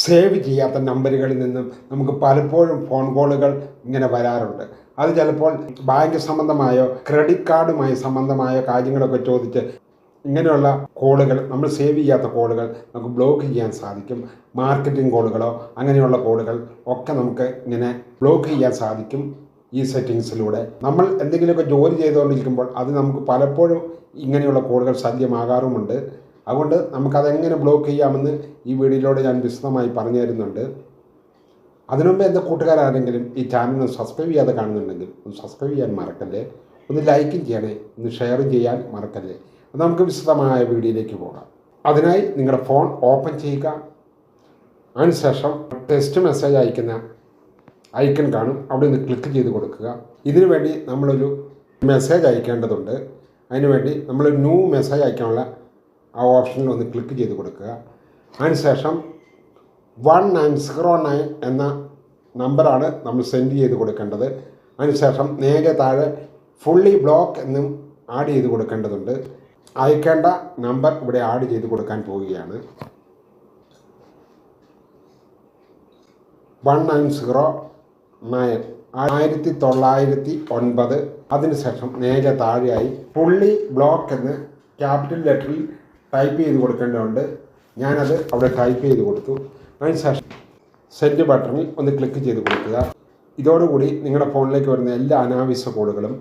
Save ചെയ്യാത്ത നമ്പറുകളിൽ നിന്നും നമുക്ക് പലപ്പോഴും ഫോൺ കോളുകൾ ഇങ്ങനെ വരാറുണ്ട്. അത് ചിലപ്പോൾ ബാങ്ക് സംബന്ധമായോ ക്രെഡിറ്റ് കാർഡുമായി സംബന്ധമായോ കാര്യങ്ങളൊക്കെ ചോദിച്ച് ഇങ്ങനെയുള്ള കോളുകൾ, നമ്മൾ സേവ് ചെയ്യാത്ത കോളുകൾ നമുക്ക് ബ്ലോക്ക് ചെയ്യാൻ സാധിക്കും. മാർക്കറ്റിംഗ് കോളുകളോ അങ്ങനെയുള്ള കോളുകൾ ഒക്കെ നമുക്ക് ഇങ്ങനെ ബ്ലോക്ക് ചെയ്യാൻ സാധിക്കും ഈ സെറ്റിങ്സിലൂടെ. നമ്മൾ എന്തെങ്കിലുമൊക്കെ ജോലി ചെയ്തുകൊണ്ടിരിക്കുമ്പോൾ അത് നമുക്ക് പലപ്പോഴും ഇങ്ങനെയുള്ള കോളുകൾ സാധ്യമാകാറുമുണ്ട്. അതുകൊണ്ട് നമുക്കതെങ്ങനെ ബ്ലോക്ക് ചെയ്യാമെന്ന് ഈ വീഡിയോയിലൂടെ ഞാൻ വിശദമായി പറഞ്ഞു തരുന്നുണ്ട്. അതിനുമുമ്പ് എൻ്റെ കൂട്ടുകാരാരെങ്കിലും ഈ ചാനൽ സബ്സ്ക്രൈബ് ചെയ്യാതെ കാണുന്നുണ്ടെങ്കിൽ ഒന്ന് സബ്സ്ക്രൈബ് ചെയ്യാൻ മറക്കല്ലേ, ഒന്ന് ലൈക്കും ചെയ്യണേ, ഒന്ന് ഷെയറും ചെയ്യാൻ മറക്കല്ലേ. അത് നമുക്ക് വിശദമായ വീഡിയോയിലേക്ക് പോകാം. അതിനായി നിങ്ങളുടെ ഫോൺ ഓപ്പൺ ചെയ്യുക. അതിനുശേഷം ടെക്സ്റ്റ് മെസ്സേജ് അയക്കുന്ന ഐക്കൺ കാണും, അവിടെ നിന്ന് ക്ലിക്ക് ചെയ്ത് കൊടുക്കുക. ഇതിനു വേണ്ടി നമ്മളൊരു മെസ്സേജ് അയക്കേണ്ടതുണ്ട്. അതിനുവേണ്ടി നമ്മൾ ന്യൂ മെസ്സേജ് അയക്കാനുള്ള ആ ഓപ്ഷനിൽ ഒന്ന് ക്ലിക്ക് ചെയ്ത് കൊടുക്കുക. അതിനുശേഷം 1909 എന്ന നമ്പറാണ് നമ്മൾ സെൻഡ് ചെയ്ത് കൊടുക്കേണ്ടത്. അതിനുശേഷം നേരെ താഴെ ഫുള്ളി ബ്ലോക്ക് എന്നും ആഡ് ചെയ്ത് കൊടുക്കേണ്ടതുണ്ട്. അയക്കേണ്ട നമ്പർ ഇവിടെ ആഡ് ചെയ്ത് കൊടുക്കാൻ പോവുകയാണ്. 1909 1909. അതിനുശേഷം നേരെ താഴെയായി ഫുള്ളി ബ്ലോക്ക് എന്ന് ക്യാപിറ്റൽ ലെറ്ററിൽ ടൈപ്പ് ചെയ്ത് കൊടുക്കേണ്ടതുണ്ട്. ഞാനത് അവിടെ ടൈപ്പ് ചെയ്ത് കൊടുത്തു. അതിനുശേഷം സെൻഡ് ബട്ടണിൽ ഒന്ന് ക്ലിക്ക് ചെയ്ത് കൊടുക്കുക. ഇതോടുകൂടി നിങ്ങളുടെ ഫോണിലേക്ക് വരുന്ന എല്ലാ അനാവശ്യ കോളുകളും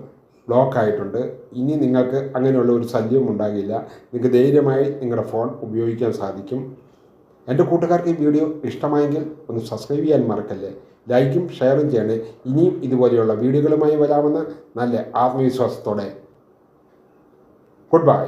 ബ്ലോക്ക് ആയിട്ടുണ്ട്. ഇനി നിങ്ങൾക്ക് അങ്ങനെയുള്ള ഒരു ശല്യവും ഉണ്ടാകില്ല. നിങ്ങൾക്ക് ധൈര്യമായി നിങ്ങളുടെ ഫോൺ ഉപയോഗിക്കാൻ സാധിക്കും. എൻ്റെ കൂട്ടുകാർക്ക് ഈ വീഡിയോ ഇഷ്ടമായെങ്കിൽ ഒന്ന് സബ്സ്ക്രൈബ് ചെയ്യാൻ മറക്കല്ലേ, ലൈക്കും ഷെയറും ചെയ്യണേ. ഇനിയും ഇതുപോലെയുള്ള വീഡിയോകളുമായി വരാമെന്ന നല്ല ആത്മവിശ്വാസത്തോടെ ഗുഡ് ബൈ.